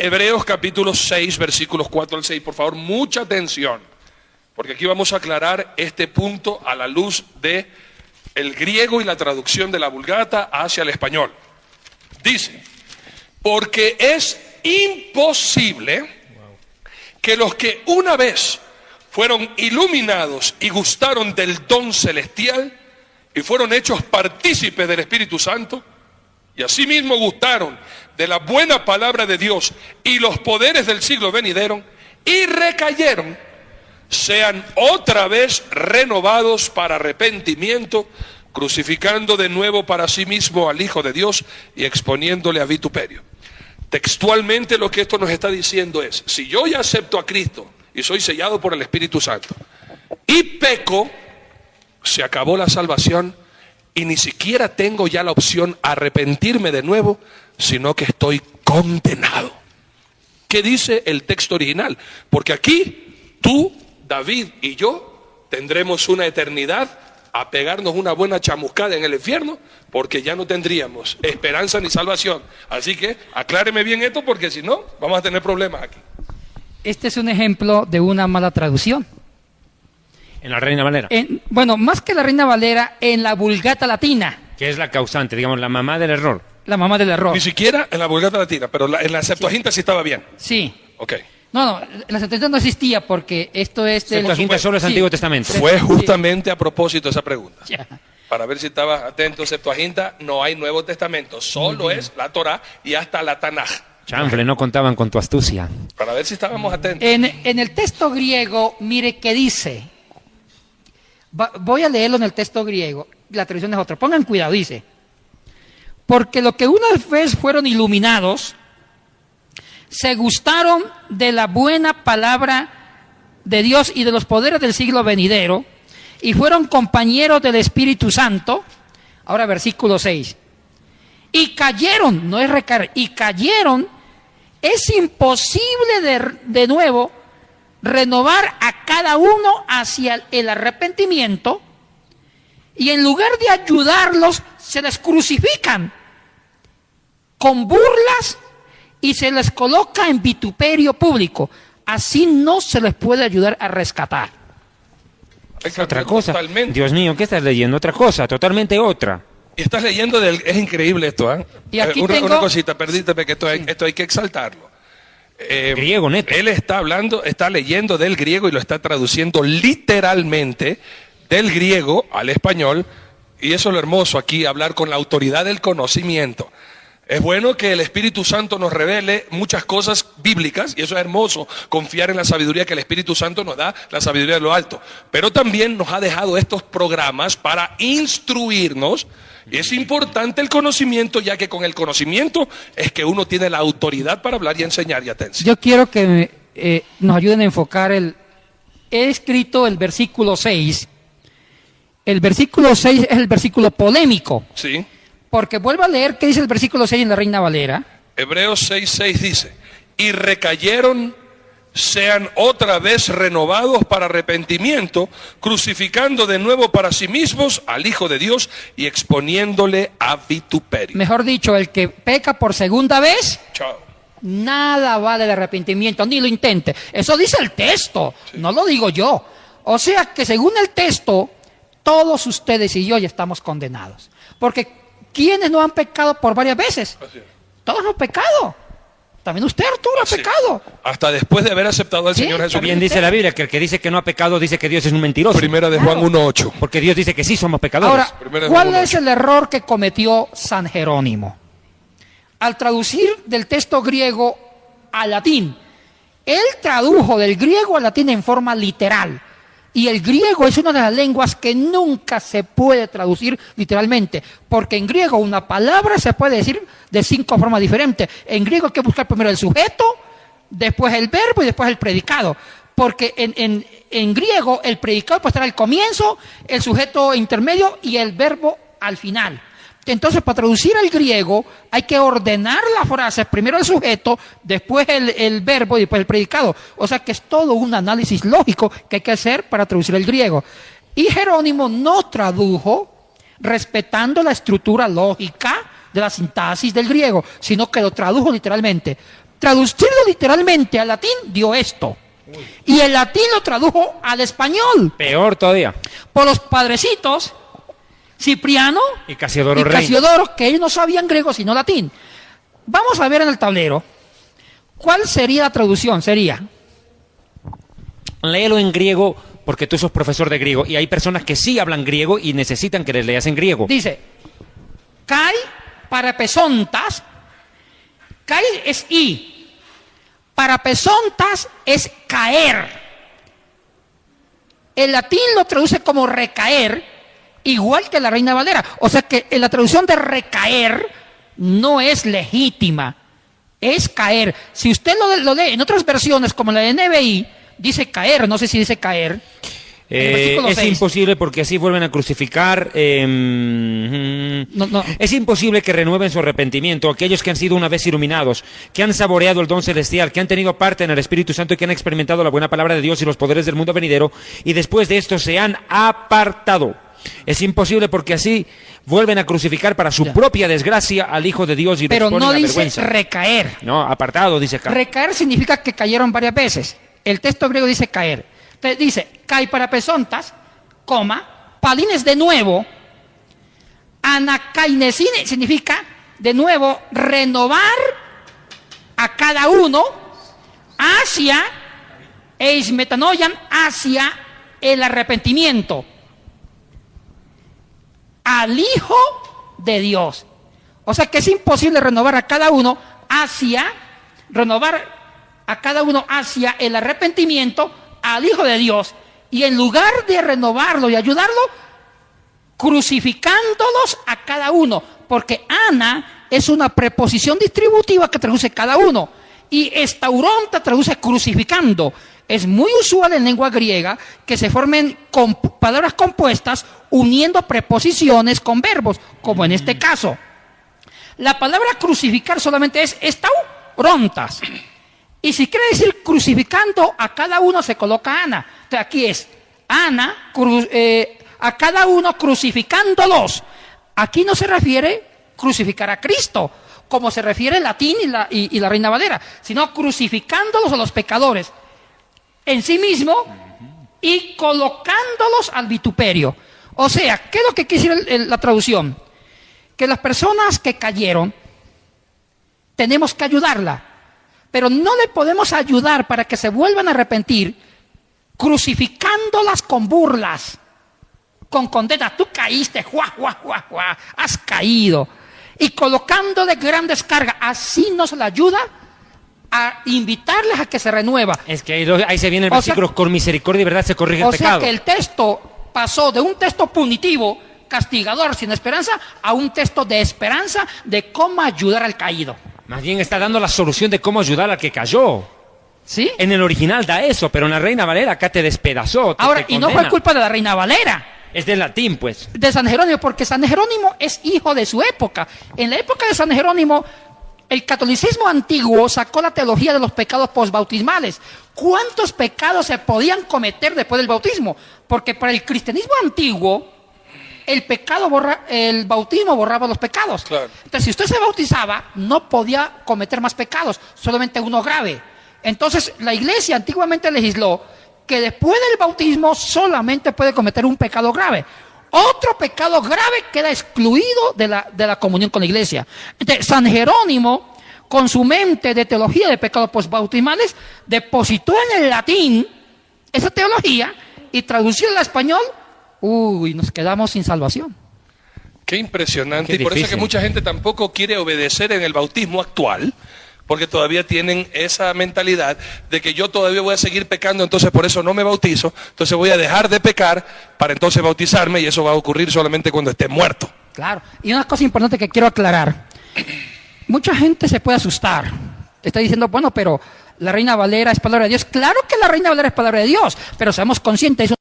Hebreos capítulo 6, versículos 4 al 6. Por favor, mucha atención, porque aquí vamos a aclarar este punto a la luz de el griego y la traducción de la Vulgata hacia el español. Dice, porque es imposible que los que una vez fueron iluminados y gustaron del don celestial y fueron hechos partícipes del Espíritu Santo, y asimismo gustaron de la buena palabra de Dios y los poderes del siglo venidero, y recayeron, sean otra vez renovados para arrepentimiento, crucificando de nuevo para sí mismo al Hijo de Dios y exponiéndole a vituperio. Textualmente lo que esto nos está diciendo es, si yo ya acepto a Cristo y soy sellado por el Espíritu Santo y peco, se acabó la salvación y ni siquiera tengo ya la opción arrepentirme de nuevo, sino que estoy condenado. ¿Qué dice el texto original? Porque aquí tú, David y yo tendremos una eternidad a pegarnos una buena chamuscada en el infierno, porque ya no tendríamos esperanza ni salvación. Así que acláreme bien esto, porque si no, vamos a tener problemas aquí. Este es un ejemplo de una mala traducción. En la Reina Valera. Bueno, más que la Reina Valera, en la Vulgata Latina. Que es la causante, digamos, la mamá del error. La mamá del error. Ni siquiera en la Vulgata Latina, pero en la Septuaginta sí estaba bien. Sí. Ok. No, la Septuaginta no existía porque esto es... Septuaginta solo es Antiguo Testamento. Fue justamente a propósito esa pregunta. Ya. Para ver si estabas atento, Septuaginta no hay Nuevo Testamento, solo es la Torá y hasta la Tanaj. Chanfle, no contaban con tu astucia. Para ver si estábamos atentos. En el texto griego, mire qué dice. Voy a leerlo en el texto griego, la traducción es otra. Pongan cuidado, dice. Porque lo que una vez fueron iluminados, se gustaron de la buena palabra de Dios y de los poderes del siglo venidero, y fueron compañeros del Espíritu Santo. Ahora versículo 6. Y cayeron, no es recaer, y cayeron, es imposible de nuevo renovar a cada uno hacia el arrepentimiento, y en lugar de ayudarlos, se les crucifican con burlas y se les coloca en vituperio público. Así no se les puede ayudar a rescatar. Es otra cosa. Totalmente. Dios mío, ¿qué estás leyendo? Otra cosa, totalmente otra. Y estás leyendo es increíble esto, ¿eh? Y aquí una cosita, perdíteme que esto hay que exaltarlo. Griego neto. Él está leyendo del griego y lo está traduciendo literalmente del griego al español, y eso es lo hermoso aquí, hablar con la autoridad del conocimiento. Es bueno que el Espíritu Santo nos revele muchas cosas bíblicas, y eso es hermoso, confiar en la sabiduría que el Espíritu Santo nos da, la sabiduría de lo alto. Pero también nos ha dejado estos programas para instruirnos, y es importante el conocimiento, ya que con el conocimiento es que uno tiene la autoridad para hablar y enseñar. Y atención. Yo quiero que nos ayuden a enfocar He escrito el versículo 6. El versículo 6 es el versículo polémico. Sí. Porque vuelvo a leer qué dice el versículo 6 en la Reina Valera. Hebreos 6:6 dice, y recayeron, sean otra vez renovados para arrepentimiento, crucificando de nuevo para sí mismos al Hijo de Dios y exponiéndole a vituperio. Mejor dicho, el que peca por segunda vez, Chao. nada vale de arrepentimiento, ni lo intente. Eso dice el texto, no lo digo yo. O sea que según el texto, todos ustedes y yo ya estamos condenados. Porque ¿quiénes no han pecado por varias veces? Todos hemos pecado. También usted, Arturo, ha pecado. Hasta después de haber aceptado al Señor Jesucristo. También dice la Biblia que el que dice que no ha pecado dice que Dios es un mentiroso. Primera de Juan 1:8. Porque Dios dice que sí somos pecadores. Ahora, ¿cuál es el error que cometió San Jerónimo? Al traducir del texto griego al latín, él tradujo del griego al latín en forma literal. Y el griego es una de las lenguas que nunca se puede traducir literalmente, porque en griego una palabra se puede decir de 5 formas diferentes. En griego hay que buscar primero el sujeto, después el verbo y después el predicado. Porque en griego el predicado puede estar al comienzo, el sujeto intermedio y el verbo al final. Entonces, para traducir al griego hay que ordenar las frases, primero el sujeto, después el verbo y después el predicado. O sea que es todo un análisis lógico que hay que hacer para traducir el griego. Y Jerónimo no tradujo respetando la estructura lógica de la sintaxis del griego, sino que lo tradujo literalmente. traducirlo literalmente al latín dio esto. Y el latín lo tradujo al español. Peor todavía. Por los padrecitos, Cipriano Y Casiodoro y Reina. Casiodoro, que ellos no sabían griego sino latín. Vamos a ver en el tablero. ¿Cuál sería la traducción? Sería... Léelo en griego porque tú sos profesor de griego y hay personas que sí hablan griego y necesitan que les leas en griego. Dice, kai parapesontas, kai es i, parapesontas es caer. El latín lo traduce como recaer, igual que la Reina Valera. O sea que la traducción de recaer no es legítima, es caer. Si usted lo lee en otras versiones, como la de NBI, dice caer, no sé si dice caer. Es 6. imposible porque así vuelven a crucificar. No. Es imposible que renueven su arrepentimiento aquellos que han sido una vez iluminados, que han saboreado el don celestial, que han tenido parte en el Espíritu Santo y que han experimentado la buena palabra de Dios y los poderes del mundo venidero y después de esto se han apartado. Es imposible porque así vuelven a crucificar para su propia desgracia al Hijo de Dios y lo Pero exponen no a la dice vergüenza. recaer. No, apartado, dice acá. Recaer significa que cayeron varias veces. El texto griego dice caer. Entonces dice, kai parapesontas, coma, palines de nuevo, anakainesine significa de nuevo renovar a cada uno hacia eis metanoian, hacia el arrepentimiento al Hijo de Dios. O sea que es imposible renovar a cada uno hacia el arrepentimiento al Hijo de Dios, y en lugar de renovarlo y ayudarlo, crucificándolos a cada uno, porque ana es una preposición distributiva que traduce cada uno, y estauronta traduce crucificando. Es muy usual en lengua griega que se formen palabras compuestas uniendo preposiciones con verbos, como en este caso. La palabra crucificar solamente es estaurontas. Y si quiere decir crucificando a cada uno, se coloca ana. Entonces aquí es ana, a cada uno crucificándolos. Aquí no se refiere crucificar a Cristo, como se refiere el latín y la Reina Valera, sino crucificándolos a los pecadores en sí mismo y colocándolos al vituperio. O sea, ¿qué es lo que quiere decir la traducción? Que las personas que cayeron, tenemos que ayudarla. Pero no le podemos ayudar para que se vuelvan a arrepentir crucificándolas con burlas, con condenas. Tú caíste, has caído. Y colocándole grandes cargas. Así nos la ayuda a invitarles a que se renueva. Es que ahí se viene el versículo, con misericordia y verdad se corrige el pecado. O sea que el texto pasó de un texto punitivo, castigador, sin esperanza, a un texto de esperanza de cómo ayudar al caído. Más bien está dando la solución de cómo ayudar al que cayó. ¿Sí? En el original da eso, pero en la Reina Valera acá te despedazó. Ahora, y no fue culpa de la Reina Valera. Es del latín, pues. De San Jerónimo, porque San Jerónimo es hijo de su época. En la época de San Jerónimo, el catolicismo antiguo sacó la teología de los pecados posbautismales. ¿Cuántos pecados se podían cometer después del bautismo? Porque para el cristianismo antiguo, el bautismo borraba los pecados. Claro. Entonces, si usted se bautizaba, no podía cometer más pecados, solamente uno grave. Entonces, la iglesia antiguamente legisló que después del bautismo solamente puede cometer un pecado grave. Otro pecado grave queda excluido de la comunión con la iglesia. Entonces, San Jerónimo, con su mente de teología de pecados posbautismales, depositó en el latín esa teología y traducirla al español. Nos quedamos sin salvación. Qué impresionante. Qué y por eso es difícil. que mucha gente tampoco quiere obedecer en el bautismo actual, porque todavía tienen esa mentalidad de que yo todavía voy a seguir pecando, entonces por eso no me bautizo, entonces voy a dejar de pecar para entonces bautizarme, y eso va a ocurrir solamente cuando esté muerto. Claro. Y una cosa importante que quiero aclarar. Mucha gente se puede asustar. Está diciendo, bueno, pero la Reina Valera es palabra de Dios. Claro que la Reina Valera es palabra de Dios, pero seamos conscientes.